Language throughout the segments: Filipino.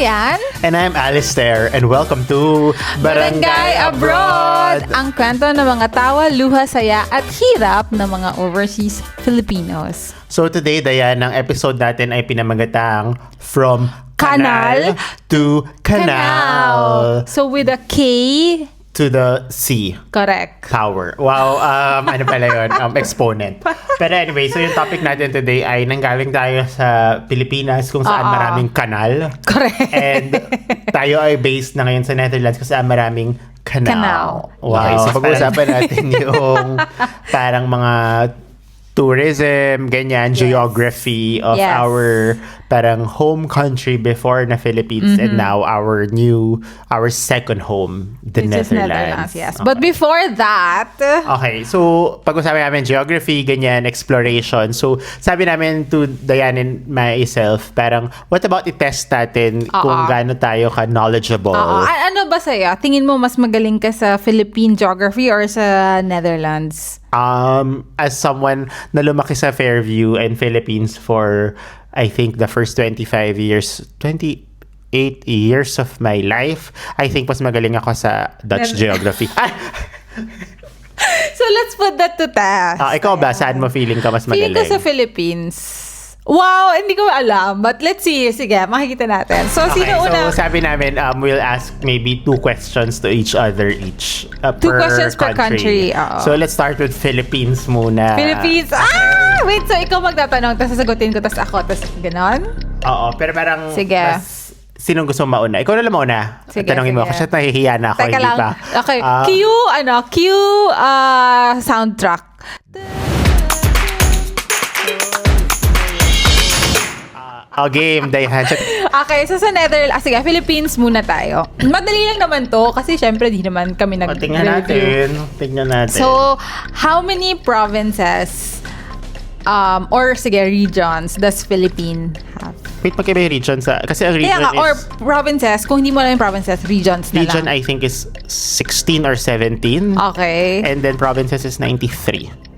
Dayan. And I'm Alistair, and welcome to Barangay Abroad! Ang kwento ng mga tawa, luha, saya at hirap ng mga overseas Filipinos. So today, Dayan, ang episode natin ay pinamagatang From Kanal to Canal. So with a K To the C. Correct. Power. Wow, ano pala yun? Exponent. Pero anyway, so yung topic natin today ay nanggaling tayo sa Pilipinas kung saan maraming kanal. Correct. And tayo ay based na ngayon sa Netherlands kung saan maraming canal. Wow. Okay, so pag-uusapan natin yung parang mga tourism, ganyan, geography of our parang home country before na Philippines and now our second home, the Netherlands. Yes. Okay. But before that, Okay, so pag-usapan namin geography, ganyan, exploration. So sabi namin to Dayan and myself, parang what about i-test natin kung gaano tayo ka-knowledgeable? ano ba sa'yo? Tingin mo mas magaling ka sa Philippine geography or sa Netherlands? As someone na lumaki sa Fairview and Philippines for I think the first 28 years of my life, I think mas magaling ako sa Dutch geography. So let's put that to test. Ikaw ba? Saan mo feeling ka mas magaling? Feeling ko sa Philippines. Wow, hindi ko alam. But let's see. Sige, makikita natin. So, Okay, sino una? so sabi namin, we'll ask maybe 2 questions to each other Two questions per country. So let's start with Philippines muna. Philippines. Wait, so ikaw magtatanong, tapos sasagutin ko, tapos ako, tapos ganon? Oo, pero parang Sige. Sinong gusto mauna? Ikaw na lang mauna. Sige, Tanongin mo sige. kasi nahihiya na ako. Teka hindi lang. pa. Okay, cue soundtrack. Game, Dayan. Okay, so sa Netherlands, sige, Philippines muna tayo. Madali lang naman to kasi syempre di naman kami Tingnan natin. So, how many provinces or sige, regions does Philippines have? Wait, magkaiba yung region sa... Kasi ang region Kaya nga, is... or provinces, kung hindi mo alam yung provinces, regions na Region, lang. I think, is 16 or 17. Okay. And then provinces is 93.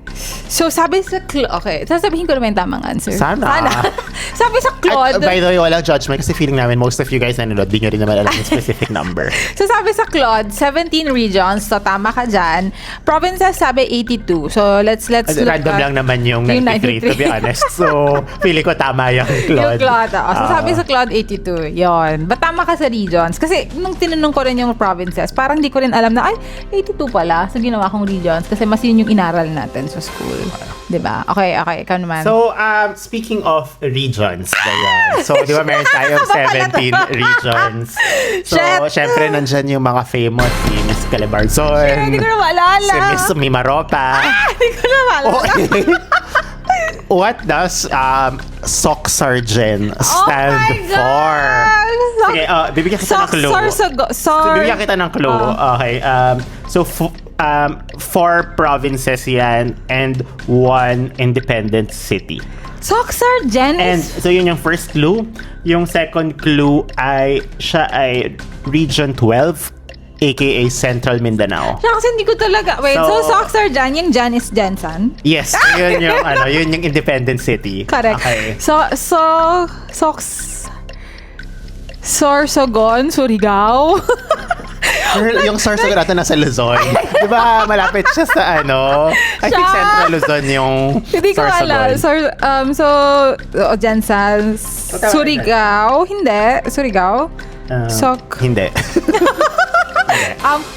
So, sabi sa okay, sasabihin ko naman yung tamang answer. Sana. Sabi sa Claude. By the way, walang judgment kasi feeling namin most of you guys nanonood, di nyo rin naman alam yung specific number. So, sabi sa Claude, 17 regions. So, tama ka dyan. Provinces, sabi 82. So, let's look Random lang naman yung 93 to be honest. So, feeling ko tama yung Claude. Yung Claude. So, sabi sa Claude, 82. Yon. But tama ka sa regions. Kasi, nung tinanong ko rin yung provinces, parang di ko rin alam na, 82 pala. So, ginawa kong regions. Kasi mas yun yung inaral natin sa school. Diba? Okay. Ikaw naman. So, speaking of regions, Dayan. So, di ba meron tayong 17 regions. So, syempre, nandyan yung mga famous, si Miss Calabarzon. Hindi ko na maalala. Si Miss Mimaropa. Hindi ko na maalala. What does Sock Sergeant stand for? Sige, bibigyan kita ng clue. Bibigyan kita ng clue. Okay. So, 4 provinces yan and 1 independent city. Sock Sergeant? And so yun yung first clue. Yung second clue ay siya ay Region 12 aka Central Mindanao. Kasi hindi ko talaga. Wait, so Sock Sergeant, yung Janice Jensen? Yes, yun yung independent city. Correct. Okay. Sorsogon, Surigao. Yung Sorsogon natin nasa Luzon. Di ba malapit siya sa I think Central Luzon yung Hindi ko alam. Jensen, Surigao. Hindi. Surigao. Hindi.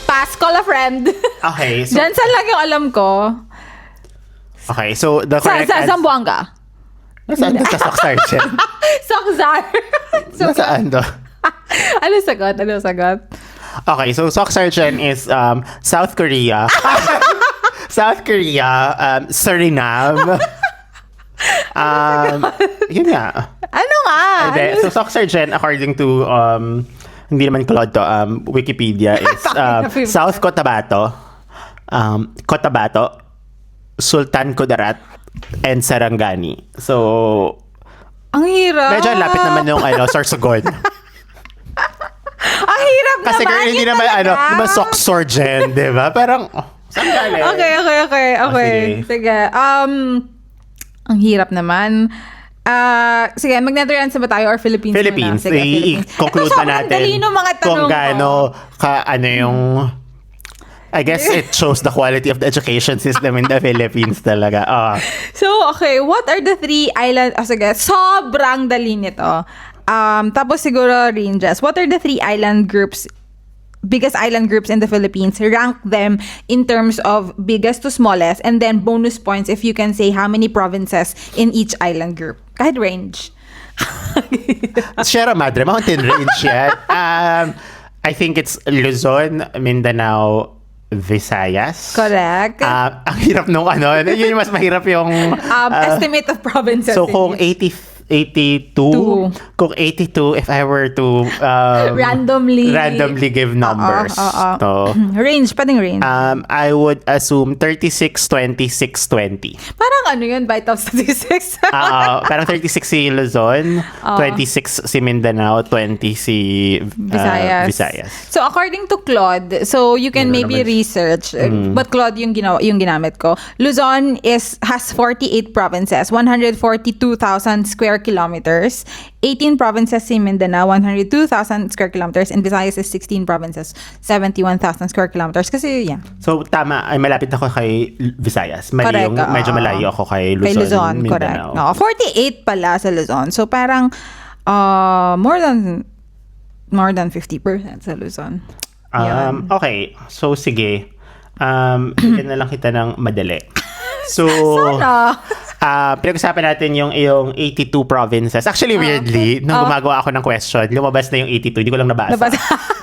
Pass, call a friend. Okay. So, Jensen lang yung alam ko. okay, so the correct Sa Zamboanga. Nasaan ka sa Sock Sergeant? Sokzar. Nasaan to? Ano sagot? Okay, so Sock Sergeant is South Korea. South Korea, Suriname. Yun nga. Ano nga? So Sock Sergeant, according to hindi naman Claude to, Wikipedia is South Cotabato, Sultan Kudarat, and Sarangani. So, ang hirap. medyo lapit naman yung Sorsogon. Ang hirap Kasi naman. hindi naman naman Sock Sergeant, di ba? Parang, saan galing? Okay. Sige. Sige. Ang hirap naman. Sige, mag-Netherlands na ba tayo or Philippines Philippines. muna? Sige, Philippines. I-conclude Ito, na natin sobrang dali ng mga tanong kung gaano ko. yung I guess it shows the quality of the education system in the Philippines talaga. So, okay, what are the 3 island... sige, sobrang dali nito. Tapos siguro ranges. What are the 3 biggest island groups in the Philippines? Rank them in terms of biggest to smallest, and then bonus points if you can say how many provinces in each island group. Kahit range. Sierra Madre, mountain range yan. I think it's Luzon, Mindanao, Visayas. Correct. Ang hirap nung yun yung mas mahirap yung... Estimate of provinces. So kung 82, kung 82, if I were to randomly give numbers. So, range, pwedeng range. I would assume 36, 26, 20. Parang yun, bite of statistics. Parang 36 si Luzon, 26 si Mindanao, 20 si Visayas. So according to Claude, so you can maybe research, but Claude yung ginamit ko. Luzon has 48 provinces, 142,000 square kilometers. 18 provinces in Mindanao, 102,000 square kilometers, and Visayas is 16 provinces, 71,000 square kilometers. Kasi, yeah. So, tama, ay malapit ako kay Visayas. Correct, medyo malayo ako kay Luzon, Mindanao. Correct. 48 pala sa Luzon. So, parang more than 50% sa Luzon. Okay. So, sige. Bigyan na lang kita ng madali. So, Sana. pinag-usapan natin yung 82 provinces. Actually, weirdly, nung gumagawa ako ng question, lumabas na yung 82. Hindi ko lang nabasa.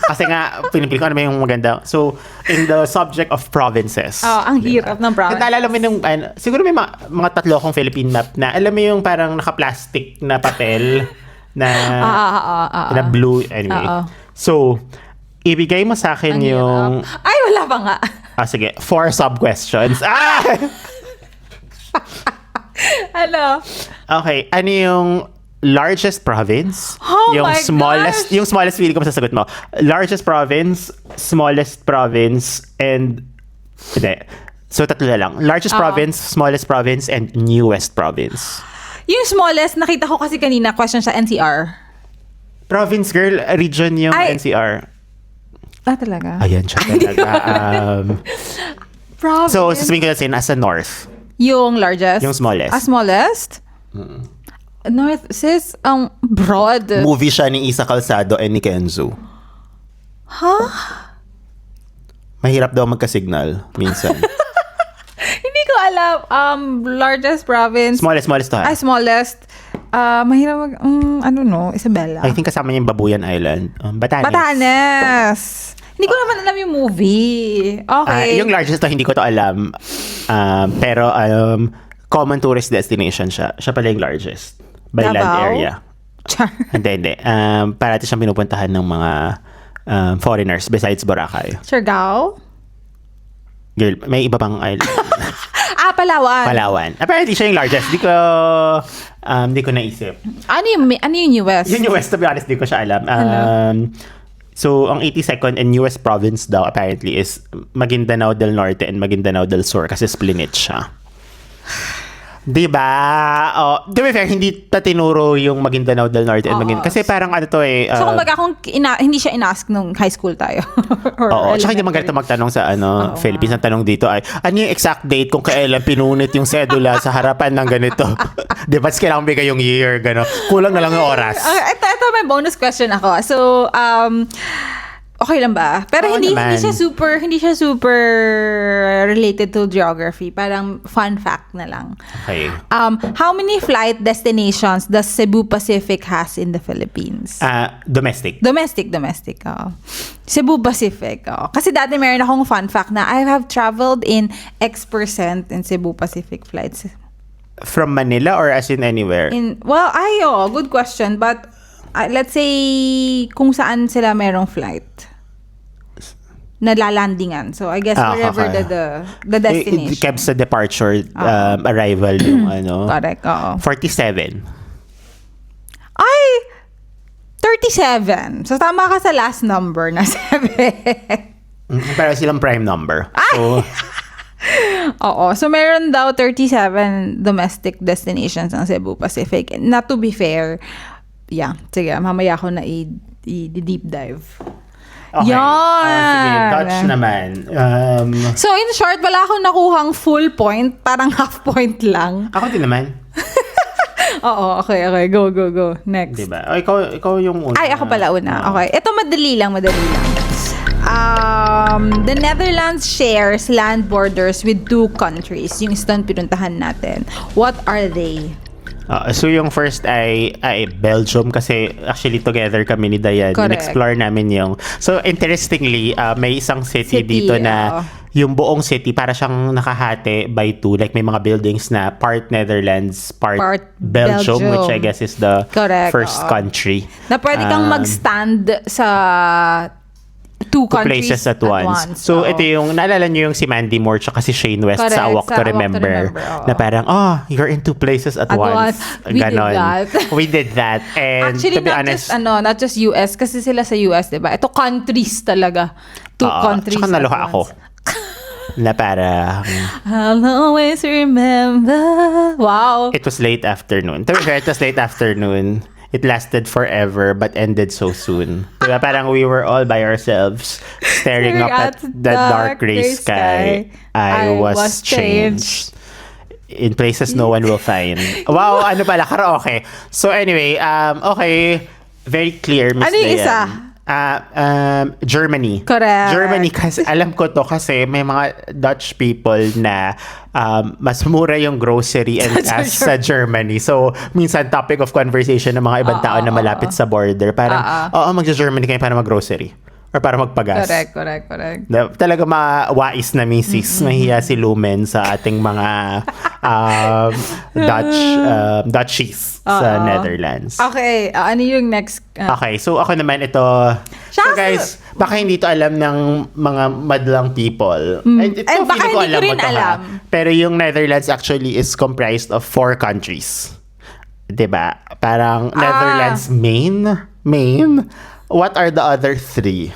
Kasi nga, pinipili ko yung maganda. So, in the subject of provinces. Ang hirap ng province. Naalala mo nung, siguro may mga 3 akong Philippine map na, alam mo yung parang naka-plastic na papel na blue. Anyway. So, ibigay mo sa akin yung... Ay, wala pa nga. Sige. 4 sub-questions. Okay. Ano yung largest province? Oh yung my smallest, gosh! Yung smallest feeling ko masasagot mo. Largest province, smallest province, and... Hindi. So, 3 na lang. Largest province, smallest province, and newest province. Yung smallest, nakita ko kasi kanina, question sa NCR. Province, girl. Region yung NCR. Talaga? Ayan siya talaga. Province. So, sasabihin ko na sa'yo, nasa north. Yung largest? Yung smallest. Smallest? North, sis, broad. Movie siya ni Isa Calzado and ni Kenzo. Mahirap daw magka-signal minsan. Hindi ko alam. Largest province. Smallest to ha? Smallest. Mahirap I don't know, Isabela. I think kasama niya yung Babuyan Island. Batanes. Hindi ko naman alam yung movie. Okay. Yung largest to, hindi ko to alam. Pero common tourist destination siya. Siya pala yung largest. By land area. Char. Hindi. Parati siyang pinupuntahan ng mga foreigners besides Boracay. Siargao? Girl, may iba pang island. Palawan. Apparently, siya yung largest. Di ko naisip. Ano yung US? Yung US, to be honest, di ko siya alam. So, ang 82nd and newest province daw apparently is Maguindanao del Norte and Maguindanao del Sur kasi splinit siya. Diba? To be fair, hindi tinuro yung Maguindanao del Norte and Maguindanao. Kasi parang so, kumbaga hindi siya inask nung high school tayo. Oo. Tsaka hindi man ganito magtanong sa Philippines. Ang tanong dito ay, ano yung exact date kung kailan pinunit yung sedula sa harapan ng ganito? Diba? Kailangan bigay yung year, gano'n. Kulang na lang yung oras. Ito may bonus question ako. So, okay lang ba? Pero hindi siya super related to geography. Parang fun fact na lang. Okay. How many flight destinations does Cebu Pacific has in the Philippines? Domestic. Domestic. Cebu Pacific. Kasi dati meron akong fun fact na I have traveled in X% in Cebu Pacific flights. From Manila or as in anywhere? Good question. But let's say kung saan sila merong flight na lalandingan. So, I guess wherever the destination. It kept sa departure, arrival yung Correct, oo. 47. Ay! 37. So, tama ka sa last number na 7. Pero silang prime number. So, Oo. So, meron daw 37 domestic destinations ng Cebu Pacific. Not to be fair, yeah. Sige, mamaya ako na i-deep dive. Okay. Yan! Sige, Dutch naman. So, in short, wala akong nakuhang full point. Parang half point lang. Ako din naman. Oo, okay. Go. Next. Diba? O, ikaw yung una. Ay, ako pala una. Okay. Ito, madali lang. The Netherlands shares land borders with 2 countries. Yung isang pinuntahan natin. What are they? So yung first ay Belgium kasi actually together kami ni Dayan. Correct. In-explore namin yung... So interestingly, may isang city dito na yung buong city para siyang nakahati by 2. Like may mga buildings na part Netherlands, part Belgium, which I guess is the first country. Na pwede kang mag-stand sa 2 countries places at once. So, ito yung, naalala nyo yung si Mandy Moore tsaka si Shane West sa Walk to Remember. Na parang, you're in 2 places at once. Ganon. We did that. And actually, to be honest, not just US, kasi sila sa US, diba? Ito countries talaga. 2 countries tsaka naluha ako. Na parang, I'll always remember. Wow. It was late afternoon. To be fair, it was late afternoon. It lasted forever but ended so soon. Diba? Parang we were all by ourselves staring up at the dark gray sky. I was changed. In places no one will find. Wow, ano pala, karaoke. So anyway, okay. Very clear, Miss Ano yung Dayan. isa? Germany. Correct. Germany kasi alam ko to kasi may mga Dutch people na mas mura yung grocery and gas sa Germany. So, minsan topic of conversation ng mga ibang tao na malapit sa border. Parang, magja-Germany kayo para mag-grocery or para magpagas. Correct. Talaga mawais na misis. Mahiya si Lumen sa ating mga Dutchies sa Netherlands. Okay, ano yung next? Okay, so ako naman ito. So guys, baka hindi to alam ng mga madlang people. And baka hindi ko rin alam. Pero yung Netherlands actually is comprised of 4 countries. 'Di ba? Parang Netherlands main. What are the other 3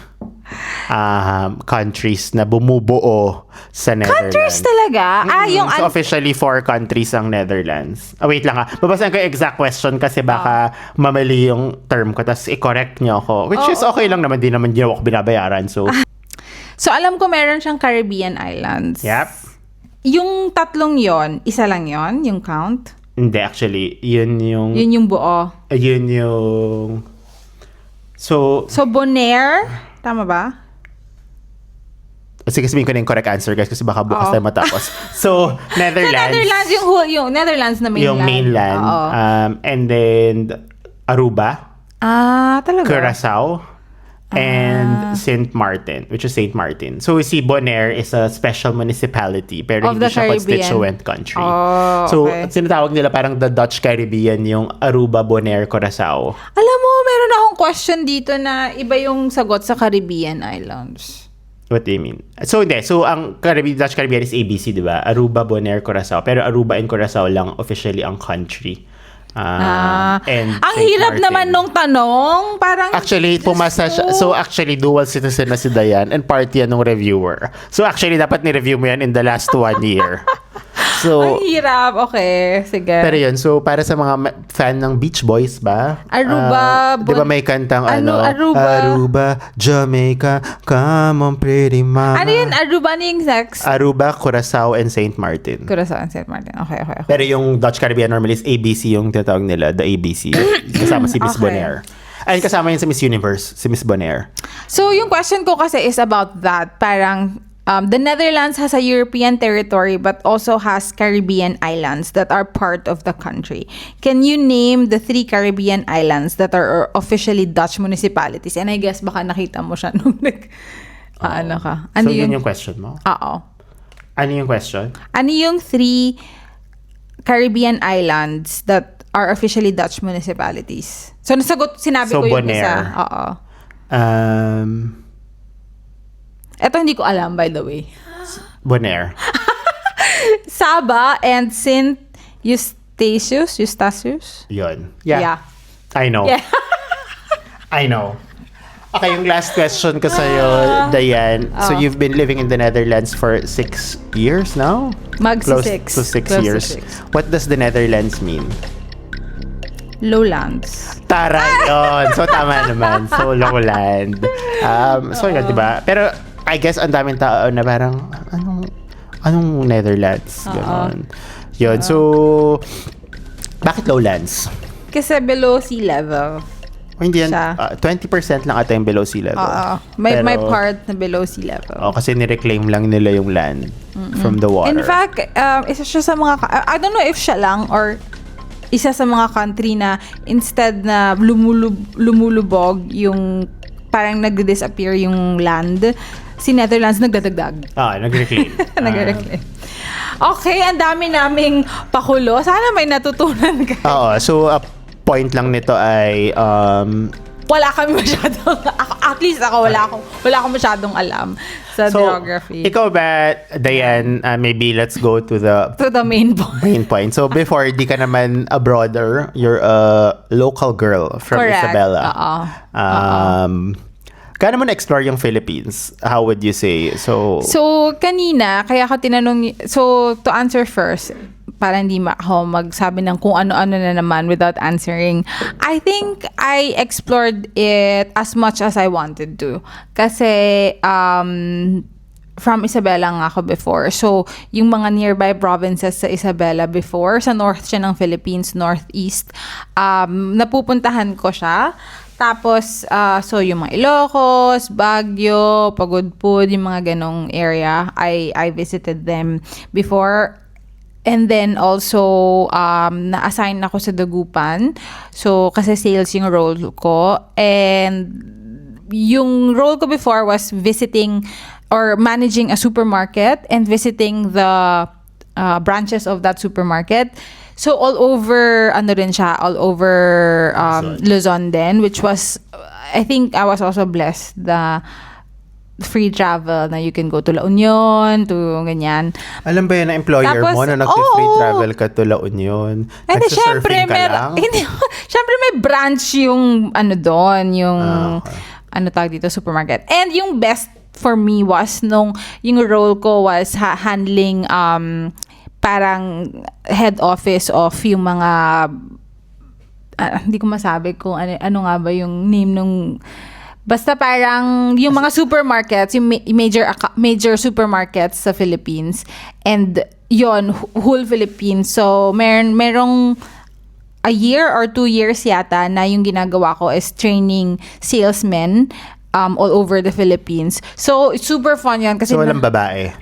countries na bumubuo sa Netherlands? Countries talaga? So officially 4 countries ang Netherlands. Wait lang babasahin ko yung exact question kasi baka mamali yung term ko tapos i-correct niyo ako. Which is okay lang naman, di naman ako binabayaran. So alam ko meron siyang Caribbean Islands. Yep. Yung 3 yon, isa lang yon yung count? Hindi, actually. Yun yung buo? Yun yung... So Bonaire? Tama ba? Sige, sabihin ko na yung correct answer, guys, kasi baka bukas tayo matapos. So, Netherlands. Netherlands, yung Netherlands na mainland. Yung mainland. And then, Aruba. Talaga? Curaçao. And Saint Martin, which is Saint Martin. So, si Bonaire is a special municipality, pero hindi siya constituent country. So, sinatawag nila parang the Dutch Caribbean, yung Aruba, Bonaire, Curaçao. Alam mo, meron akong question dito na iba yung sagot sa Caribbean Islands. What do you mean? So, hindi. So, ang Dutch Caribbean is ABC, di ba? Aruba, Bonaire, Curaçao. Pero Aruba and Curaçao lang officially ang country. And ang hirap naman nung tanong. Parang... Actually, pumasa siya. So, actually, dual citizen na si Dayan and party yan ng reviewer. So, actually, dapat ni-review mo yan in the last 1 year. So, ang hirap. Okay, sige. Pero yun, so para sa mga fan ng Beach Boys ba? Aruba. Di ba may kantang Aruba, Jamaica, come on pretty mama. Ano yun? Aruba na yung sex? Aruba, Curaçao, and Saint Martin. Curaçao and Saint Martin. Okay. Pero yung Dutch Caribbean normally is ABC yung tinatawag nila, the ABC. Kasama si Miss Bonaire. Ay, kasama yun sa Miss Universe, si Miss Bonaire. So, yung question ko kasi is about that. Parang, the Netherlands has a European territory but also has Caribbean islands that are part of the country. Can you name the 3 Caribbean islands that are officially Dutch municipalities? And I guess baka nakita mo siya nung ano ka. Ano so, yun yung question mo? Oo. Ano yung question? Ano yung 3 Caribbean islands that are officially Dutch municipalities? So, sinabi ko yung Bonaire. isa. Oo. Eto hindi ko alam, by the way. Bonaire. Saba and Saint Eustatius? Yun. Yeah. Yeah. I know. Yeah. I know. Okay, yung last question ko sa'yo, Diane. So, you've been living in the Netherlands for 6 years now? Close Mag-6. to 6 Close to years. 6. What does the Netherlands mean? Lowlands. Tara yun. So, tama naman. So, lowland. So, yun, diba? Pero, I guess, ang daming tao na parang, anong Netherlands? Ganon. Yun. So, bakit lowlands? Kasi below sea level. O, hindi yan, Siya. 20% lang ata yung below sea level. May Pero- part na below sea level. Oh, kasi nireclaim lang nila yung land from the water. In fact, isa siya sa mga, I don't know if siya lang or isa sa mga country na instead na lumulubog yung parang nag-disappear yung land, si Netherlands nagdadagdag. Nag-reclaim. Nag-reclaim. Okay, ang dami naming pakulo. Sana may natutunan ka. Oo, so point lang nito ay Wala kami masyadong, at least ako, wala akong masyadong alam sa geography. Ikaw ba, Diane, maybe let's go to the To the main point. main point. So before, di ka naman a broader, you're a local girl from Correct. Isabela. Oo. Kaya mo na-explore yung Philippines? How would you say? So Kanina, kaya ako tinanong, to answer first, para hindi ako magsabi ng kung ano-ano na naman without answering. I think I explored it as much as I wanted to. Kasi, from Isabela nga ako before. So, yung mga nearby provinces sa Isabela before, sa north siya ng Philippines, northeast, napupuntahan ko siya. Tapos, so yung mga Ilocos, Baguio, Pagudpud, yung mga ganong area, I visited them before. And then also, na-assign ako sa Dagupan. So, kasi sales yung role ko. And yung role ko before was visiting or managing a supermarket and visiting the branches of that supermarket. So, all over, all over Luzon din, which was, I think I was also blessed the free travel na you can go to La Union, to ganyan. alam ba yun na employer Tapos, mo na nag-free oo. travel ka to La Union? And then, syempre, Nagsasurfing ka lang? syempre may branch yung doon, yung Okay. tawag dito, supermarket. And yung best for me was yung role ko was handling parang head office of yung mga hindi ko masabi kung ano nga ba yung name nung basta parang yung mga supermarkets, yung major supermarkets sa Philippines, and yon whole Philippines. So merong a year or 2 years yata na yung ginagawa ko is training salesmen all over the Philippines. So super fun yun kasi So, walang babae.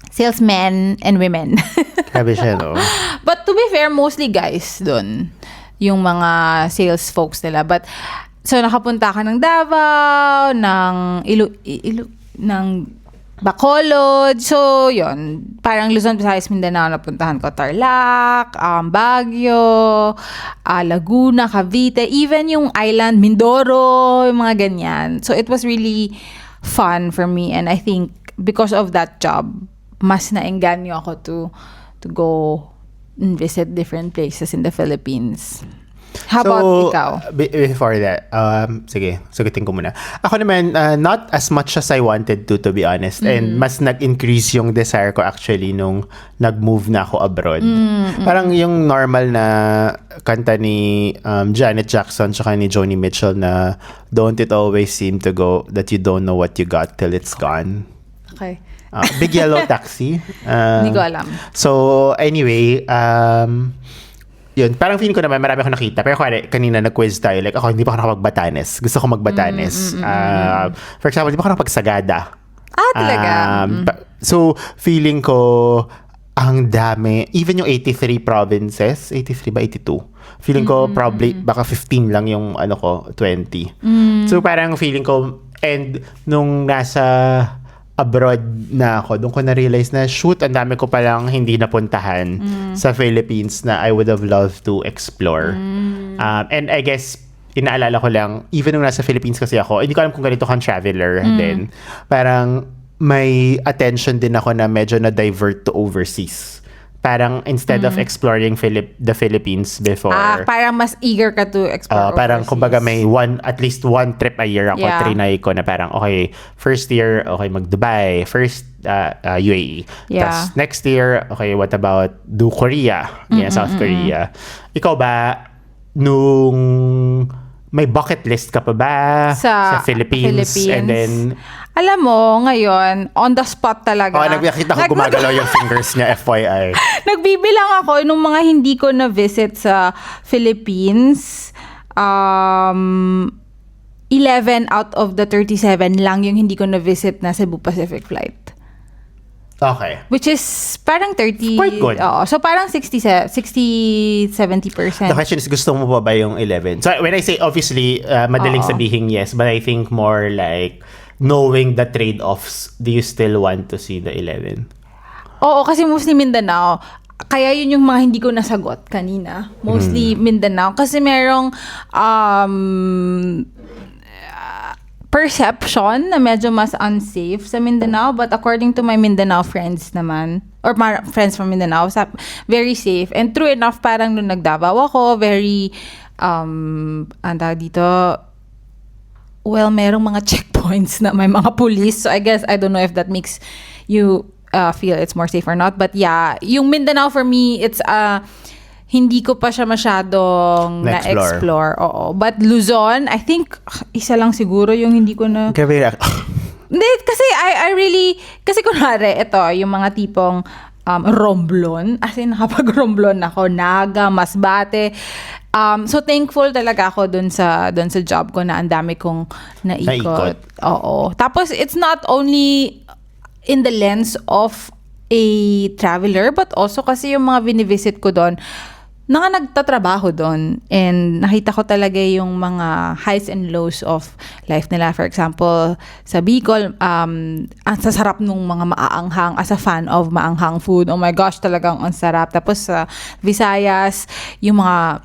salesmen and women. Sabi siya, no? But to be fair, mostly guys dun. Yung mga sales folks nila. But, so nakapunta ka ng Davao, ng ng Bacolod. So, yon parang Luzon, Visayas, Mindanao, napuntahan ko. Tarlac, Baguio, Laguna, Cavite, even yung island, Mindoro, yung mga ganyan. So, it was really fun for me. And I think, because of that job, mas naengganyo ako to go and visit different places in the Philippines. How about ikaw? Before that, sige, sagutin ko muna. Ako naman, not as much as I wanted to be honest. And mas nag-increase yung desire ko actually nung nag-move na ako abroad. Parang yung normal na kanta ni Janet Jackson tsaka ni Joni Mitchell na don't it always seem to go that you don't know what you got till it's gone. Okay. Big Yellow Taxi. Hindi ko alam. So, anyway, yun, parang feeling ko naman marami ako nakita. Pero kanina nag-quiz tayo. Like, ako, hindi pa ako nakapag-Batanes. Gusto ko mag-Batanes. For example, hindi pa ako nakapag-Sagada. Talaga? So, feeling ko, ang dami. Even yung 83 provinces. 83 ba? 82? Feeling ko, probably, baka 15 lang yung, 20. So, parang feeling ko, and nung nasa abroad na ako, doon ko na-realize na shoot, ang dami ko palang hindi napuntahan sa Philippines na I would have loved to explore. And I guess, inaalala ko lang, even nung nasa Philippines kasi ako, hindi ko alam kung ganito kang traveler din. Parang may attention din ako na medyo na-divert to overseas. parang instead of exploring the Philippines before, Parang mas eager ka to explore parang overseas. kumbaga may at least one trip a year ako trinay ko na parang okay, first year okay mag-Dubai, first UAE. Yeah. Tapos next year, okay, what about do Korea? South Korea. Ikaw ba nung may bucket list ka pa ba sa Philippines? And then alam mo, ngayon, on the spot talaga. nakita ko gumagalaw yung fingers niya, FYI. Nagbibilang ako nung mga hindi ko na-visit sa Philippines. 11 out of the 37 lang yung hindi ko na-visit na Cebu Pacific flight. Okay. Which is parang 30. Quite good. Oo. So parang 60-70%. The question is, gusto mo ba yung 11? So when I say obviously, madaling sabihin yes, but I think more like knowing the trade-offs, do you still want to see the 11? Oo, kasi mostly Mindanao. Kaya yun yung mga hindi ko nasagot kanina. Mostly Mindanao. Kasi merong perception na medyo mas unsafe sa Mindanao. But according to my Mindanao friends naman, or friends from Mindanao, very safe. And true enough, parang nung nagdabao ako, very, merong mga checkpoints na may mga police. So I guess, I don't know if that makes you feel it's more safe or not. But yeah, yung Mindanao for me, it's hindi ko pa siya masyadong na-explore. Oo. But Luzon, I think, isa lang siguro yung hindi ko na... Hindi, kasi I really... Kasi kunwari, ito, yung mga tipong Romblon. As in, nakapag-Romblon ako. Naga, Masbate. So thankful talaga ako dun sa job ko na ang dami kong naikot. Oo. Tapos it's not only in the lens of a traveler but also kasi yung mga binivisit ko doon nagtatrabaho doon and nakita ko talaga yung mga highs and lows of life nila. For example, sa Bicol, ang sasarap nung mga maaanghang as a fan of maanghang food. Oh my gosh, talagang ang sarap. Tapos sa Visayas, yung mga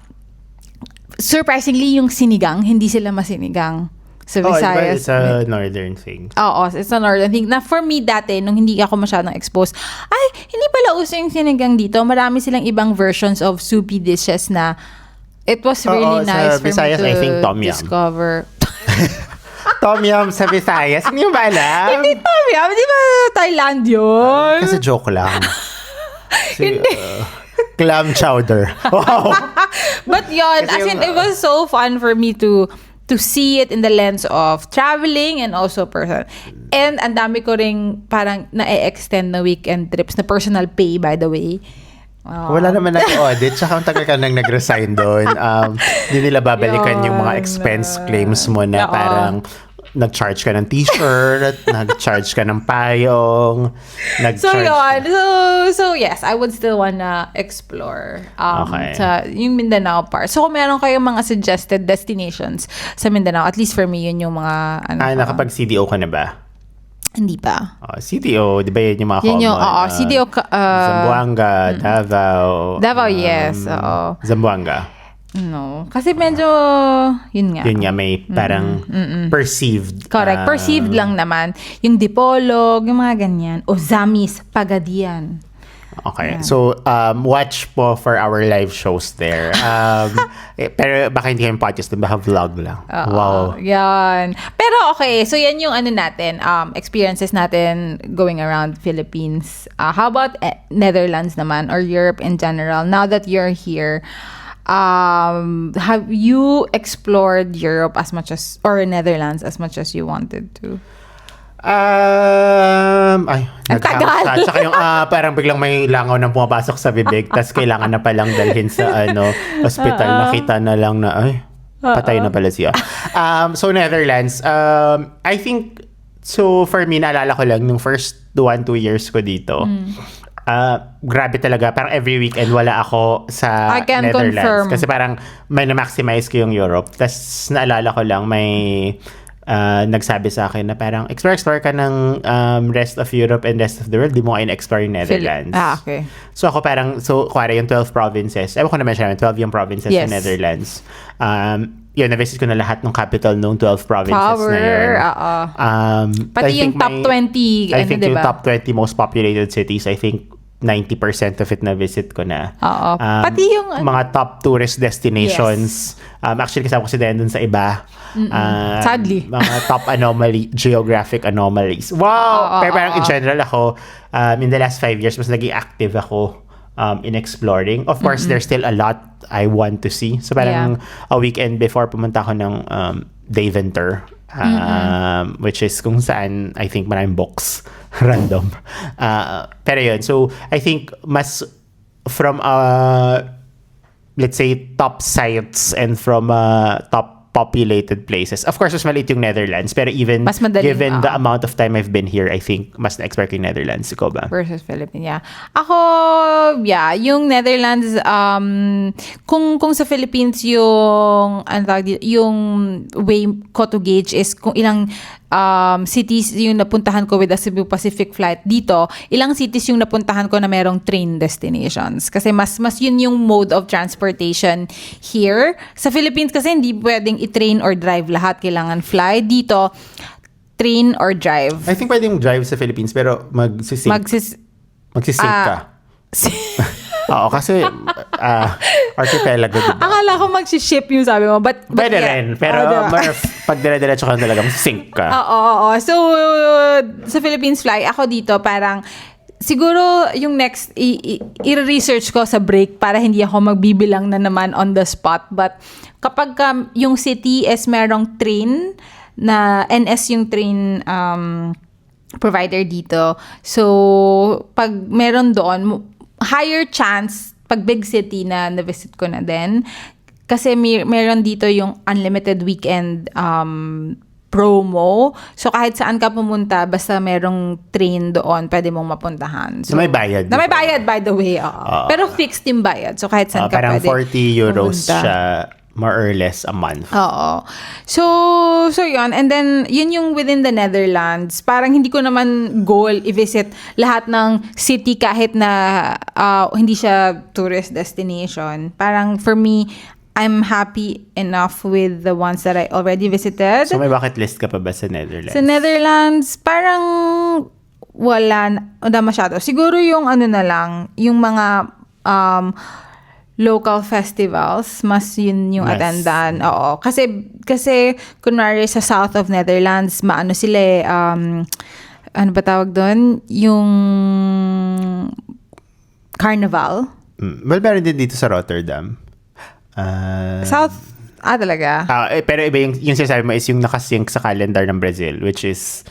surprisingly, yung sinigang, hindi sila masinigang sa Visayas. It's a northern thing. Oo, it's a northern thing. Na for me dati, nung hindi ako masyadong exposed, ay, hindi pala uso yung sinigang dito. Marami silang ibang versions of soupy dishes na it was really nice sa Visayas, for me to I think Tom Yum. discover. Tom Yum sa Visayas? Hindi mo ba alam? Hindi Tom Yum, di ba Thailand yun? Kasi joke lang. Clam chowder. Wow. But yun, as in, it was so fun for me to see it in the lens of traveling and also person. And ang dami ko ring parang na-extend na weekend trips na personal pay, by the way. Wala naman nag-audit. Tsaka ang tagal ka nang nag-resign doon. Hindi nila babalikan yung mga expense claims mo na parang nag-charge ka ng t-shirt, nag-charge ka ng payong, So yes, I would still wanna explore Okay. sa yung Mindanao part. So kung meron kayong mga suggested destinations sa Mindanao, at least for me, yun yung mga nakapag-CDO ka na ba? Hindi pa. CDO, di ba yun yung mga Yun yung, common? CDO, Zamboanga, Davao. Davao, yes. Oo. Zamboanga. No. Kasi medyo, yun nga. Yun nga, may parang perceived. Correct. Perceived lang naman. Yung Dipolog, yung mga ganyan. O Zamis, Pagadian. Okay. So, watch po for our live shows there. Pero baka hindi kayong podcast, baka vlog lang. Wow. Yan. Pero okay, so yan yung natin, experiences natin going around Philippines. How about Netherlands naman or Europe in general? Now that you're here, have you explored Europe as much as, or Netherlands as much as you wanted to? Nagkama. Tsaka yung parang biglang may langaw na pumapasok sa bibig tas kailangan na palang dalhin sa hospital. Nakita na lang na patay na pala siya. So Netherlands, I think, so for me, naalala ko lang nung first 1-2 years ko dito. Grabe talaga. Parang every weekend wala ako sa I can Netherlands. confirm. Kasi parang may na-maximize ko yung Europe. Tapos naalala ko lang may nagsabi sa akin na parang explore ka ng rest of Europe and rest of the world. Di mo kayo na-explore yung Netherlands. Okay. So ako parang, kuwari yung 12 provinces. Ewan ko naman siya, 12 yung provinces Yes. sa Netherlands. Yun, na-visit ko na lahat ng capital ng 12 provinces na yun. Pati I yung think top 20, I think yung diba? top 20 most populated cities, I think 90% of it na visit ko na. Oo. Pati yung mga top tourist destinations. Actually, kasama ko si Dayan dun sa iba. Sadly. Mga top geographic anomalies. Wow! Pero parang in general ako, in the last 5 years, mas naging active ako in exploring. Of course, there's still a lot I want to see. So parang a weekend before, pumunta ako ng Deventer. Which is kung saan I think maraming books random pero yun, so I think mas from let's say top sites and from top populated places, of course mas maliit yung Netherlands, pero even mas madaling, given the amount of time I've been here, I think mas na-expert yung Netherlands. Ikaw ba? Versus Philippines, Ako, yung Netherlands, kung sa Philippines yung way ko to gauge is kung ilang cities yung napuntahan ko with a Cebu Pacific flight. Dito, ilang cities yung napuntahan ko na merong train destinations. Kasi mas yun yung mode of transportation here. Sa Philippines kasi hindi pwedeng i-train or drive lahat. Kailangan fly. Dito, train or drive. I think pwedeng drive sa Philippines pero magsisync ka. Oo, kasi archipelago, diba? Akala ko mag-ship yung sabi mo. But pwede rin. Pero pag dire-diretso ka talaga, mag-sync ka. Oo. So, sa Philippines fly, ako dito parang siguro yung next i-research ko sa break para hindi ako magbibilang na naman on the spot. But kapag yung city is merong train na NS yung train provider dito. So, pag meron doon, higher chance pag big city na na-visit ko na din. Kasi meron dito yung unlimited weekend promo. So, kahit saan ka pumunta, basta merong train doon, pwede mong mapuntahan. So, na may bayad. Na may bayad, by the way. Pero fixed yung bayad. So, kahit saan ka parang pwede 40 euros pumunta. siya, more or less, a month. Oo. So yun. And then, yun yung within the Netherlands. Parang hindi ko naman goal i-visit lahat ng city kahit na hindi siya tourist destination. Parang for me, I'm happy enough with the ones that I already visited. So may bucket list ka pa ba sa Netherlands? Sa Netherlands, parang wala masyado. Siguro yung na lang, yung mga local festivals, mas yun yung Yes. attendan. Oo. Kasi kunwari sa south of Netherlands, maano sila ano ba tawag doon? Yung carnival. Well, meron din dito sa Rotterdam. South, talaga? Pero iba yung sinasabi mo is yung nakasync sa calendar ng Brazil, which is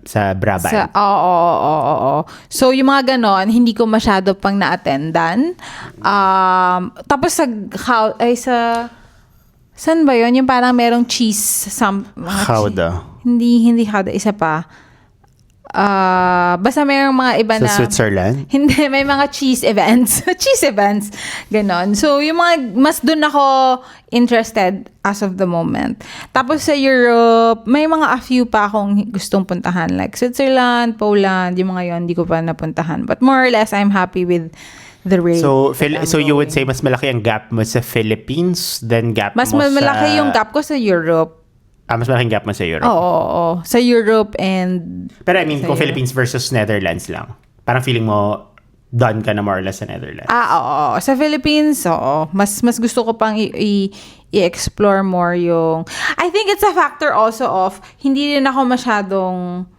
sa Brabant. Oo. So, yung mga ganon, hindi ko masyado pang na-attendan. Tapos saan ba yun? Yung parang merong cheese. Gouda. Hindi Gouda. Isa pa. Basta mayroong mga iba Sa na... Switzerland? Hindi, may mga cheese events. Cheese events. Ganon. So, yung mga... Mas dun ako interested as of the moment. Tapos sa Europe, may mga a few pa akong gustong puntahan. Like Switzerland, Poland, yung mga yon hindi ko pa napuntahan. But more or less, I'm happy with the rate. So you would say mas malaki ang gap mo sa Philippines than gap mas mo sa... malaki yung gap ko sa Europe. mas malaking gap mo sa Europe. Oo. Sa Europe and... Pero I mean, kung Philippines versus Netherlands lang, parang feeling mo done ka na more or less sa Netherlands. Oo. Sa Philippines, oo. Mas gusto ko pang i-explore more yung... I think it's a factor also of hindi rin ako masyadong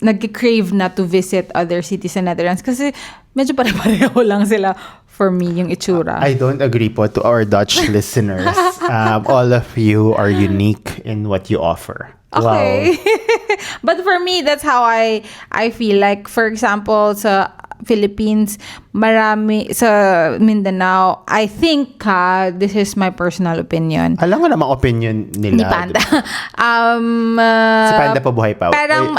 nag-crave na to visit other cities sa Netherlands kasi medyo pare-pareho lang sila for me, yung itsura. I don't agree po to our Dutch listeners. All of you are unique in what you offer. Okay. Wow. But for me, that's how I feel. Like, for example, sa Philippines, marami, sa Mindanao, I think, this is my personal opinion. Alam mo namang opinion nila. Ni Panda. Si Panda pa buhay pa. Parang,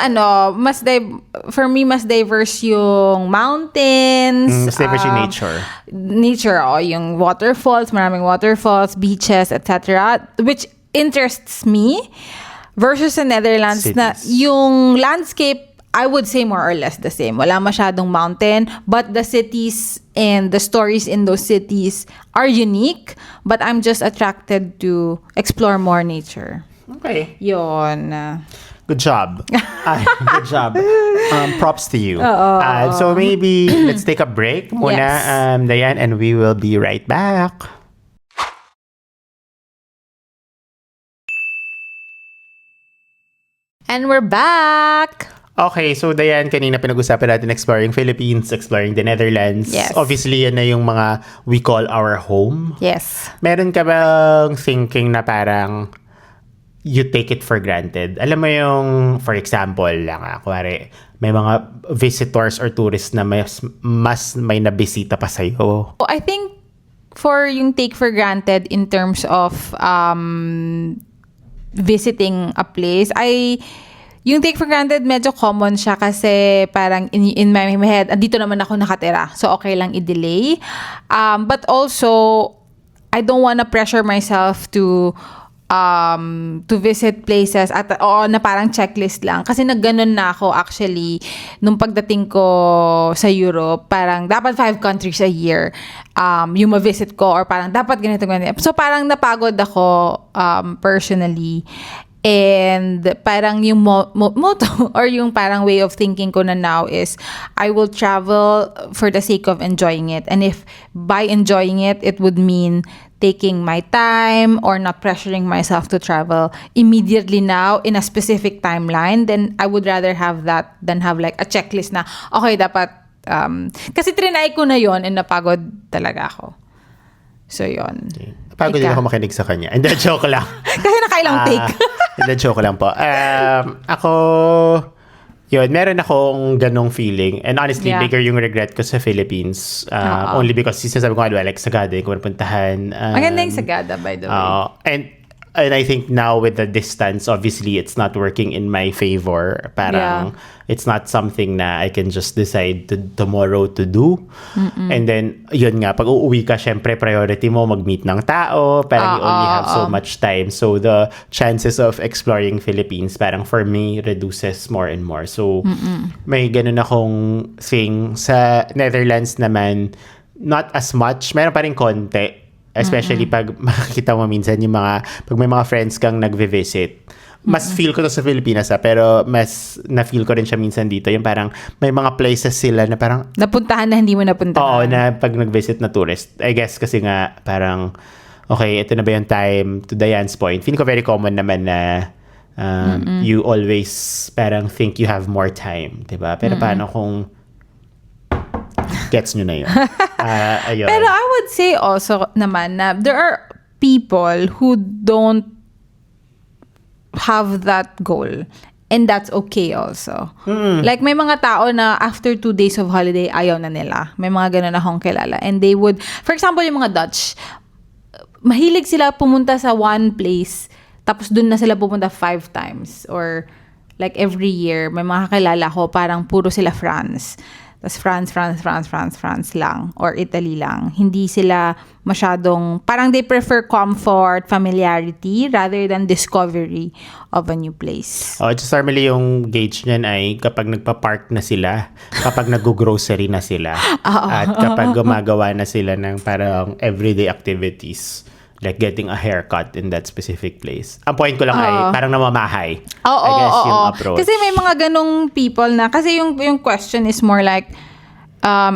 for me, mas diverse yung mountains. Mas diverse yung nature. Nature, yung waterfalls, maraming waterfalls, beaches, etc. Which interests me. Versus sa Netherlands Cities. na yung landscape, I would say more or less the same. Wala masyadong mountain, but the cities and the stories in those cities are unique, but I'm just attracted to explore more nature. Okay. Yun. Good job. Good job. Props to you. So maybe let's take a break muna, Yes. Diane, and we will be right back. And we're back! Okay, so Diane, kanina pinag-usapan natin exploring Philippines, exploring the Netherlands. Yes. Obviously, yan na yung mga we call our home. Yes. Meron ka bang thinking na parang you take it for granted? Alam mo yung, for example lang, kuwari, may mga visitors or tourists na mas may nabisita pa sa'yo. I think for yung take for granted in terms of visiting a place, yung take for granted medyo common siya kasi parang in my head, dito naman ako nakatira. So okay lang i-delay. But also, I don't wanna pressure myself to visit places na parang checklist lang. Kasi nagganon na ako actually nung pagdating ko sa Europe, parang dapat 5 countries a year yung ma-visit ko or parang dapat ganito. So parang napagod ako personally. And parang yung motto or yung parang way of thinking ko na now is I will travel for the sake of enjoying it. And if by enjoying it, it would mean taking my time or not pressuring myself to travel immediately now in a specific timeline, then I would rather have that than have like a checklist na, okay, dapat, kasi trinay ko na yon and napagod talaga ako. So, yon. Okay. Pagod din ako makinig sa kanya. Hindi, joke lang. Kasi nakailang take. Hindi, joke lang po. Ako, yun, meron akong ganong feeling. And honestly, bigger yung regret ko sa Philippines. Only because, sinasabi ko nga, like, Sagada yung pupuntahan. Maganda yung Sagada, by the way. And I think now with the distance, obviously, it's not working in my favor. Parang, it's not something na I can just decide tomorrow to do. And then, yun nga, pag uuwi ka, syempre, priority mo mag-meet ng tao. Parang you only have so much time. So, the chances of exploring Philippines, parang for me, reduces more and more. So, may ganun akong thing. Sa Netherlands naman, not as much. Meron pa rin konti. Especially pag makikita mo minsan yung pag may mga friends kang nagve-visit. Mas feel ko to sa Pilipinas pero mas na-feel ko rin siya minsan dito. Yung parang may mga places sila na parang napuntahan na hindi mo napuntahan. Oo, na pag nag-visit na tourist. I guess kasi nga parang okay, ito na ba yung time, to Diane's point. Feeling ko very common naman na you always parang think you have more time, 'di ba? Pero paano kung gets nyo na yun. Ayun. Pero I would say also naman na there are people who don't have that goal. And that's okay also. Like may mga tao na after 2 days of holiday, ayaw na nila. May mga ganun akong kilala. And they would, for example, yung mga Dutch, mahilig sila pumunta sa one place, tapos dun na sila pupunta 5 times. Or like every year, may mga kakilala ko, parang puro sila France. Tapos France lang. Or Italy lang. Hindi sila masyadong, parang they prefer comfort, familiarity, rather than discovery of a new place. Just normally yung gauge niyan ay kapag nagpa-park na sila, kapag nag-grocery na sila, at kapag gumagawa na sila ng parang everyday activities. Like getting a haircut in that specific place. Ang point ko lang ay parang namamahay. I guess yung approach. Kasi may mga ganong people na, kasi yung question is more like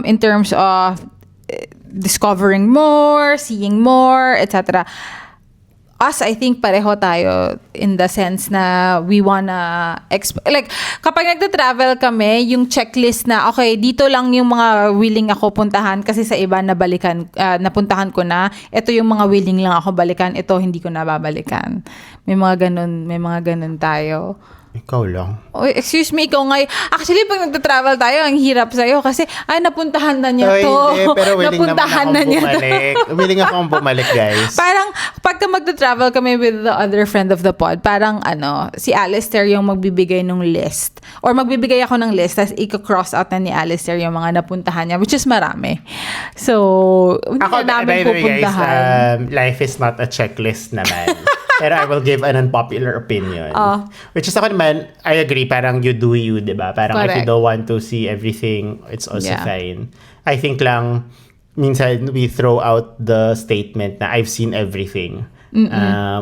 in terms of discovering more, seeing more, etc. Us, I think pareho tayo in the sense na we wanna like kapag nagta-travel kami, yung checklist na okay, dito lang yung mga willing ako puntahan kasi sa iba napuntahan ko na. Ito yung mga willing lang ako balikan, ito hindi ko na babalikan. May mga ganun tayo. Ikaw lang. Oh, excuse me, ikaw nga. Actually, pag nagta-travel tayo, ang hirap sa'yo kasi, napuntahan na niya to. Hindi, pero willing napuntahan naman akong na bumalik. Willing akong bumalik, guys. Parang, pagka magta-travel kami with the other friend of the pod, parang si Alistair yung magbibigay ng list. Or magbibigay ako ng list, tapos i-cross out na ni Alistair yung mga napuntahan niya, which is marami. So, hindi na namin pupuntahan. Guys, life is not a checklist naman. Pero I will give an unpopular opinion. Which is ako naman, I agree, parang you do you, diba? Parang correct. If you don't want to see everything, it's also fine. I think lang, minsan we throw out the statement na I've seen everything.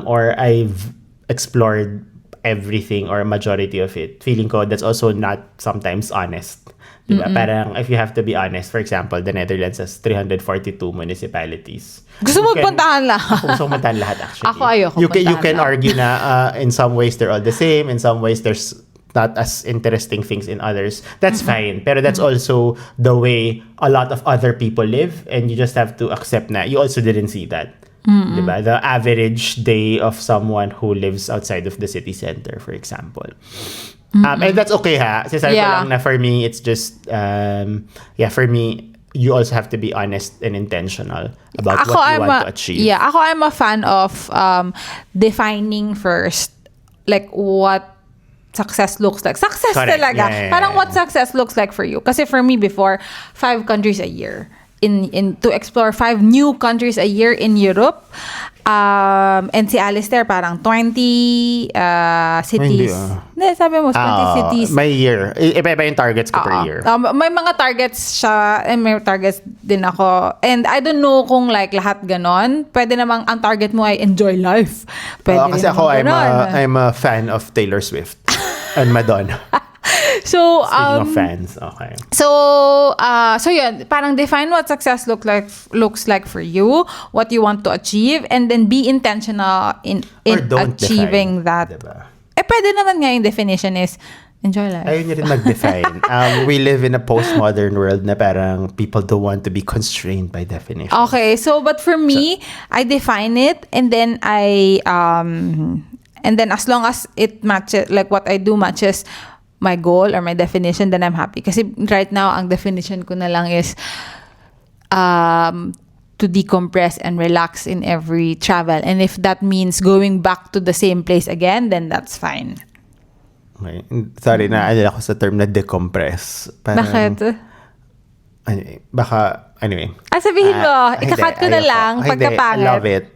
Or I've explored everything or a majority of it, feeling ko that's also not sometimes honest. Diba? Parang if you have to be honest, for example, the Netherlands has 342 municipalities. Gusto mo puntahan lahat? Gusto mo puntahan lahat actually. Ako ayoko You can puntahan lahat. argue na in some ways they're all the same, in some ways there's not as interesting things in others. That's fine. Pero that's also the way a lot of other people live, and you just have to accept na you also didn't see that. Diba? The average day of someone who lives outside of the city center, for example. And that's okay ha. Sasabi ko Yeah. lang na for me, it's just, for me, you also have to be honest and intentional about what you want to achieve. Yeah, ako I'm a fan of defining first like what success looks like. Success Correct. talaga. Yeah. Parang what success looks like for you. Kasi for me before, 5 countries a year. In to explore 5 new countries a year in Europe. And si Alistair parang 20 cities. Hindi, sabi mo 20 cities. May year. Iba-iba yung targets ko per year. May mga targets siya and may targets din ako. And I don't know kung like lahat ganon. Pwede namang ang target mo ay enjoy life. Pwede Kasi rin ako, naman ganon. I'm a fan of Taylor Swift and Madonna. So, Speaking of fans, okay. so yun, parang define what success looks like for you, what you want to achieve, and then be intentional in Or don't achieving define, that. diba? Pwede naman nga yung definition is enjoy life. Ayun niya rin mag-define. We live in a postmodern world na parang people don't want to be constrained by definition. Okay, so but for me, I define it and then and then as long as it matches, like what I do matches my goal or my definition, then I'm happy. Kasi right now, ang definition ko na lang is to decompress and relax in every travel. And if that means going back to the same place again, then that's fine. Okay. Sorry, naalala ko sa term na decompress. Parang, Bakit? Anyway. Sabihin mo, ikakat ko na lang pagkapangit. I love it.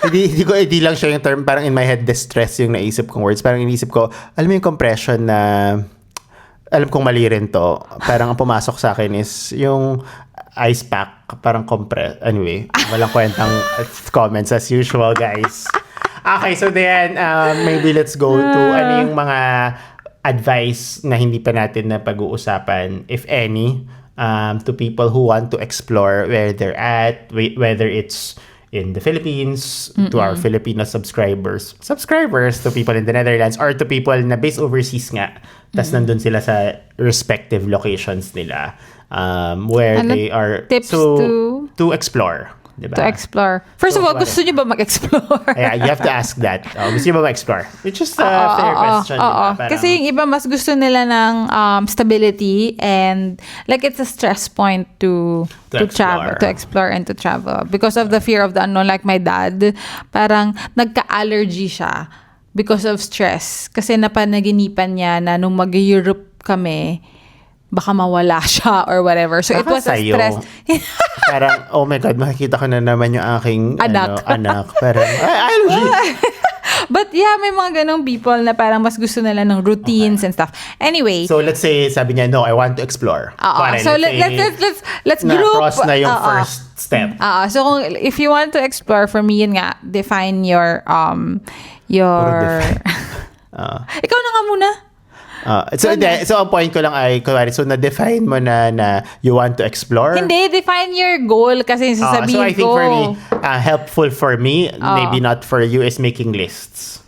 Hindi lang siya yung term, parang in my head, distress yung naisip kong words. Parang inisip ko, alam mo yung compression na, alam kong mali rin to. Parang ang pumasok sa akin is yung ice pack, parang compress. Anyway, walang kwentang comments as usual, guys. Okay, so then, maybe let's go to ano yung mga advice na hindi pa natin na pag-uusapan, if any, to people who want to explore where they're at, whether it's in the Philippines, to our Filipino subscribers, to people in the Netherlands, or to people na based overseas nga, tas nandun sila sa respective locations nila, where they are tips to explore. Diba? To explore. First of all, gusto niyo ba mag-explore? Yeah, you have to ask that. Gusto niyo ba mag-explore? Which is a fair question. Diba? Parang, Kasi yung iba mas gusto nila ng stability and like it's a stress point to travel, to explore and to travel because of the fear of the unknown. Like my dad, parang nagka-allergy siya because of stress. Kasi napanaginipan niya na nung mag-Europe kami, baka mawala siya or whatever. So it was a stress. Parang, oh my God, makikita ko na naman yung aking anak. Parang, allergy. But yeah, may mga ganong people na parang mas gusto nila ng routines and stuff. Anyway. So let's say, sabi niya, no, I want to explore. So let's group. Na-cross na yung first step. So kung, if you want to explore, for me yun nga, define your ikaw na nga muna. So ang point ko lang ay, so na-define mo na you want to explore? Hindi, define your goal kasi sasabihin so I think ko. for me, helpful for me, maybe not for you, is making lists.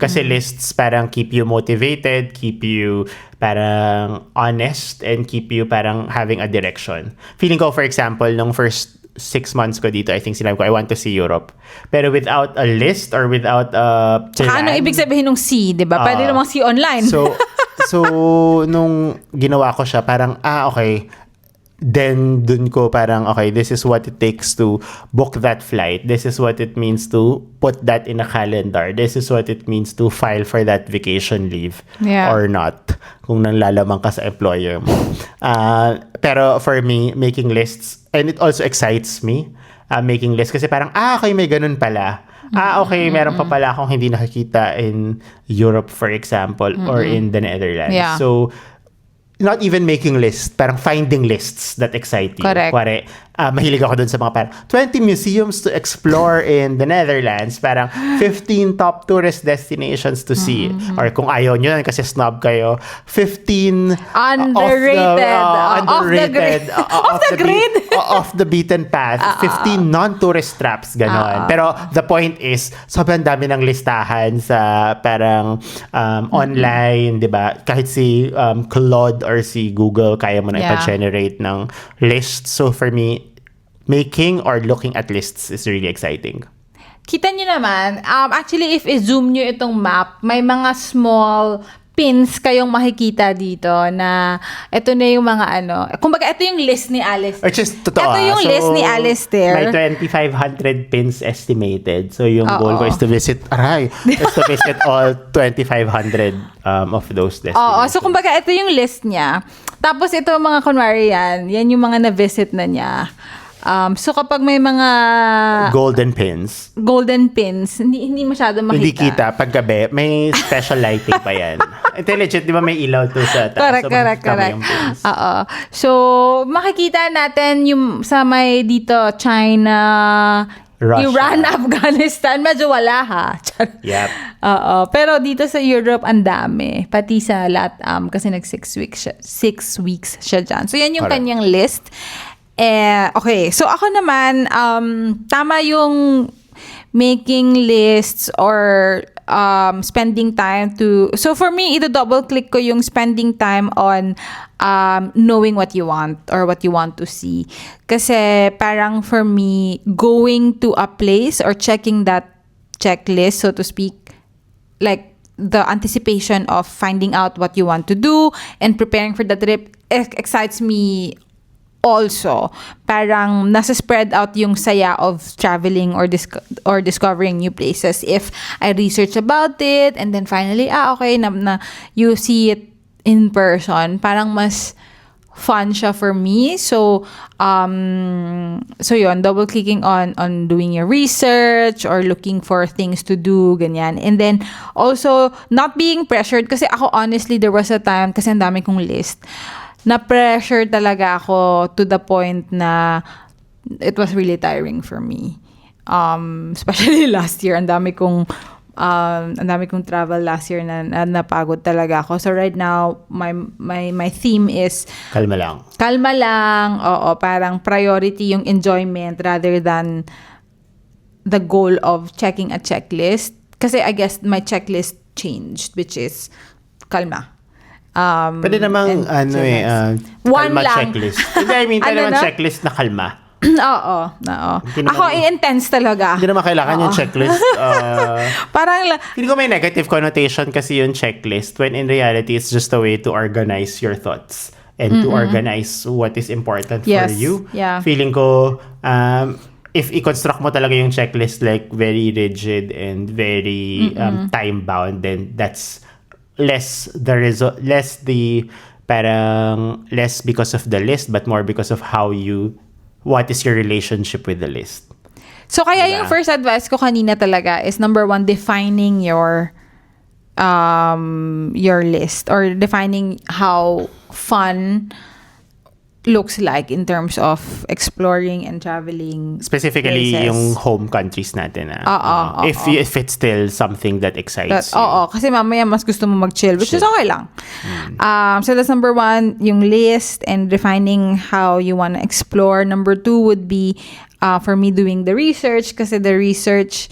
Kasi lists parang keep you motivated, keep you parang honest, and keep you parang having a direction. Feeling ko, for example, nung first 6 months ko dito, I think sinabi ko, I want to see Europe. Pero without a list or without a plan. Ano ibig sabihin ng see, di ba? Pwede namang see online. So, nung ginawa ko siya, parang, okay, then dun ko parang, okay, this is what it takes to book that flight. This is what it means to put that in a calendar. This is what it means to file for that vacation leave or not. Kung nanlalamang ka sa employer mo. Pero for me, making lists, and it also excites me, making lists. Kasi parang, okay, may ganun pala. Okay, meron pa pala akong hindi nakikita in Europe, for example, or in the Netherlands. Yeah. So, not even making lists, parang finding lists that excite you. Correct. Kuwari, mahilig ako dun sa mga parang 20 museums to explore in the Netherlands. Parang 15 top tourist destinations to see. Or kung ayaw nyo kasi snob kayo, 15 Underrated. underrated. Off the grid? Off the beaten path. 15 non-tourist traps, ganon. Pero the point is, sobrang dami ng listahan sa parang online, di ba? Kahit si Claude or si Google, kaya mo na ipa-generate ng lists. So for me, making or looking at lists is really exciting. Kita nyo naman, actually if i-zoom nyo itong map, may mga small pins kayong makikita dito na ito na yung mga kumbaga ito yung list ni Alice. Which is totoo. Ito yung list ni Alistair. May 2,500 pins estimated. So yung goal ko is to visit all 2,500 of those destinations. Oo, so kumbaga ito yung list niya. Tapos ito mga kunwari yan yung mga na-visit na niya. So kapag may mga golden pins, hindi masyado makita. hindi kita paggabi, may special lighting pa yan. Ito legit, di ba may ilaw to sa taas? Correct. Yung pins. Oo. So makikita natin yung sa may dito China, Russia. Iran, Afghanistan, medyo wala ha. Yep. Oo. Pero dito sa Europe, ang dami. Pati sa LATAM, kasi nag 6 weeks siya dyan. So yan yung Correct. kanyang list. Okay, so ako naman, tama yung making lists or spending time to... So for me, double click ko yung spending time on knowing what you want or what you want to see. Kasi parang for me, going to a place or checking that checklist, so to speak, like the anticipation of finding out what you want to do and preparing for the trip excites me also. Parang nasa spread out yung saya of traveling or discovering new places if I research about it and then finally okay na you see it in person, parang mas fun siya for me. So yun, double clicking on doing your research or looking for things to do, ganyan. And then also not being pressured, kasi ako honestly there was a time kasi ang dami kong list na pressure talaga ako to the point na it was really tiring for me. Especially last year, ang dami kong travel last year na napagod talaga ako. So right now, my theme is Kalma lang. Kalma lang. Oo, parang priority yung enjoyment rather than the goal of checking a checklist. Kasi I guess my checklist changed, which is kalma. Pwede namang One kalma lang. checklist. Hindi, I mean, pwede naman checklist na kalma. Oo. Ako, intense talaga. Hindi naman kailangan yung checklist. Parang, Hindi ko may negative connotation kasi yung checklist when in reality it's just a way to organize your thoughts and to organize what is important for you. Yeah. Feeling ko, if i-construct mo talaga yung checklist like very rigid and very time-bound, then that's less because of the list but more because of what is your relationship with the list. So kaya Diba? yung first advice ko kanina talaga is number 1, defining your list or defining how fun looks like in terms of exploring and traveling Specifically places. yung home countries natin. If it's still something that excites you. Oo, kasi mamaya mas gusto mo mag-chill, which is okay lang. So that's number 1, yung list and defining how you want to explore. Number 2 would be for me doing the research, kasi the research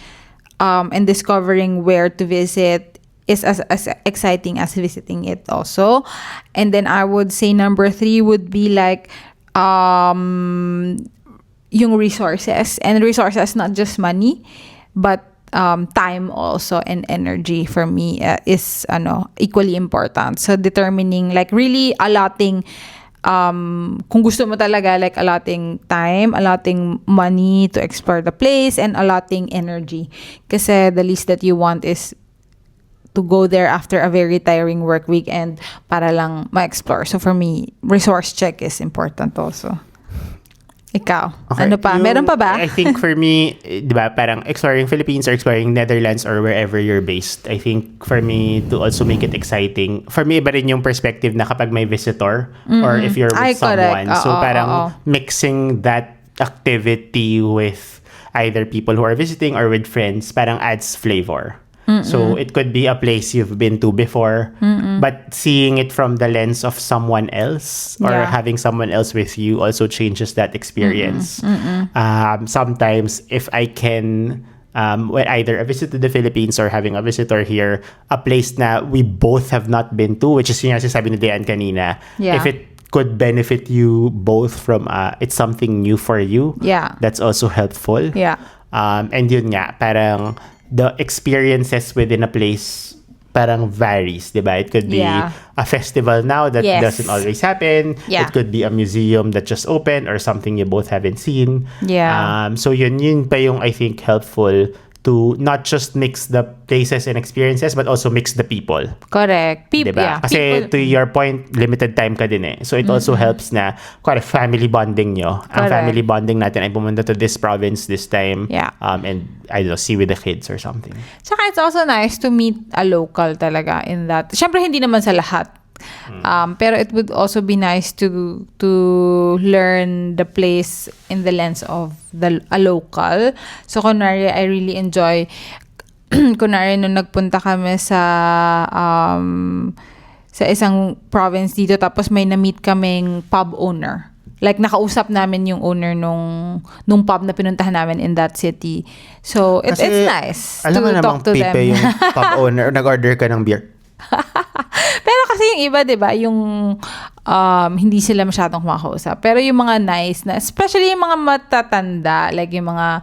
and discovering where to visit is as exciting as visiting it also. And then I would say number 3 would be like yung resources. And resources, not just money, but time also and energy for me is equally important. So determining, like really allotting kung gusto mo talaga, like allotting time, allotting money to explore the place, and allotting energy. Kasi the least that you want is to go there after a very tiring work weekend para lang ma-explore. So for me, resource check is important also. Ikaw, Okay. ano pa? Meron pa ba? I think for me, di ba, parang exploring Philippines or exploring Netherlands or wherever you're based, I think for me to also make it exciting, for me iba rin yung perspective na kapag may visitor or if you're with Ay, correct. someone. So Oo, parang oo. mixing that activity with either people who are visiting or with friends parang adds flavor. So it could be a place you've been to before, but seeing it from the lens of someone else or Yeah. having someone else with you also changes that experience. Sometimes if I can, when either a visit to the Philippines or having a visitor here, a place na we both have not been to, which is yung sabi ni Diane kanina, Yeah. if it could benefit you both from it's something new for you, Yeah. that's also helpful. Yeah. And yun nga, parang the experiences within a place parang varies, diba? It could be Yeah. a festival now that Yes. doesn't always happen. Yeah. It could be a museum that just opened or something you both haven't seen. Yeah. So yun pa yung I think helpful to not just mix the places and experiences but also mix the people. Correct. People, Diba? yeah. Kasi People, to your point, limited time ka din eh. So it also helps na, kuwari, family bonding nyo. Ang Correct. family bonding natin ay pumunta to this province this time. Yeah. And, I don't know, see with the kids or something. Tsaka it's also nice to meet a local talaga in that. Siyempre, hindi naman sa lahat. Pero it would also be nice to learn the place in the lens of a local. So, kunwari, I really enjoy kunwari, nung nagpunta kami sa isang province dito, tapos may na-meet kaming pub owner. Like, nakausap namin yung owner nung pub na pinuntahan namin in that city. So, it's nice alam mo to namang talk to them. pipe yung pub owner, nag-order ka ng beer. Pero kasi yung iba, 'di ba, yung hindi sila masyadong kumakausap. Pero yung mga nice na, especially yung mga matatanda, like yung mga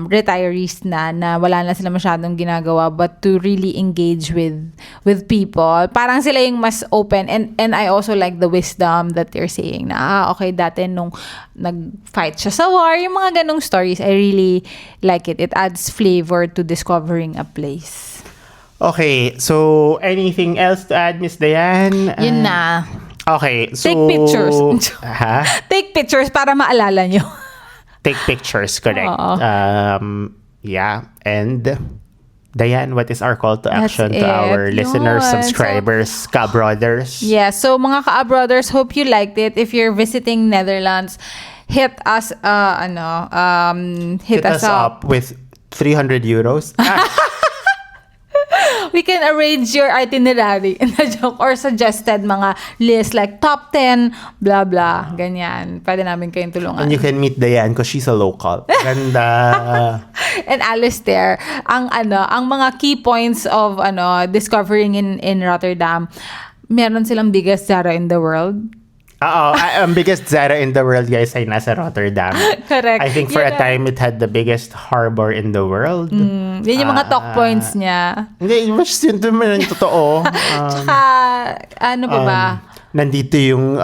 retirees na wala na sila masyadong ginagawa, but to really engage with people. Parang sila yung mas open, and I also like the wisdom that they're saying na okay, dati nung nag-fight siya sa war, yung mga ganong stories, I really like it. It adds flavor to discovering a place. Okay, so anything else to add, Miss Diane? Yun na. Okay, so... Take pictures. Ha? Take pictures para maalala nyo. Take pictures, correct. Oo. Yeah, and Diane, what is our call to That's action to our it. listeners, Yun. subscribers, ka-brothers? Yeah, so mga ka-brothers, hope you liked it. If you're visiting Netherlands, hit us Hit us up with 300 euros. We can arrange your itinerary or suggested mga list like top 10, blah blah, ganyan. Pwede namin kayong tulungan. And you can meet Diane because she's a local. Ganda. And Alistair, ang mga key points of discovering in Rotterdam, meron silang biggest Zara in the world. Ang biggest Zara in the world, guys, ay nasa Rotterdam. Correct. I think for a Yun time, it had the biggest harbor in the world. Yun yung mga talk points niya. Hindi, mas yun naman yung totoo. Tsaka, ano pa ba? Nandito yung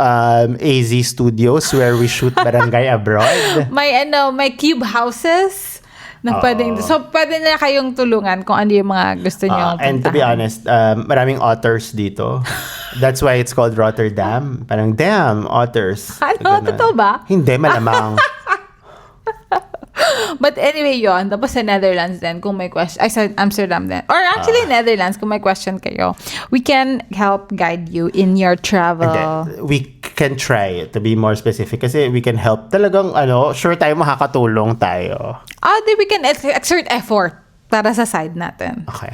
AZ Studios where we shoot Barangay Abroad. May cube houses na pwedeng, so pwede na kayong tulungan kung ano yung mga gusto nyo And to be honest, maraming otters dito. That's why it's called Rotterdam. Parang, damn, otters. Ano? Ganun. Totoo ba? Hindi, malamang. But anyway, yon. Tapos sa Netherlands din, kung may question, ay sa Amsterdam din. Or actually, Netherlands, kung may question kayo, we can help guide you in your travel. Hindi, we can try to be more specific kasi we can help. Talagang, sure tayo makakatulong tayo. We can exert effort para sa side natin. Okay.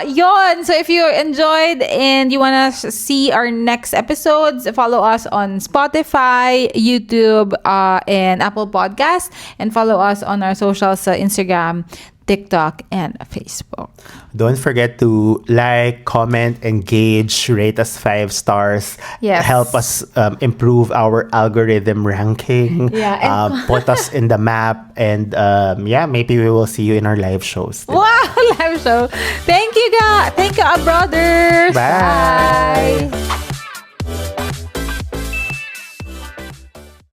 Yon. So if you enjoyed and you wanna see our next episodes, follow us on Spotify, YouTube, and Apple Podcasts, and follow us on our socials sa Instagram, TikTok, and Facebook. Don't forget to like, comment, engage, rate us 5 stars. Yes. Help us improve our algorithm ranking. Yeah, and- Put us in the map. And maybe we will see you in our live shows. Wow, live show. Thank you, brothers. Bye. Bye.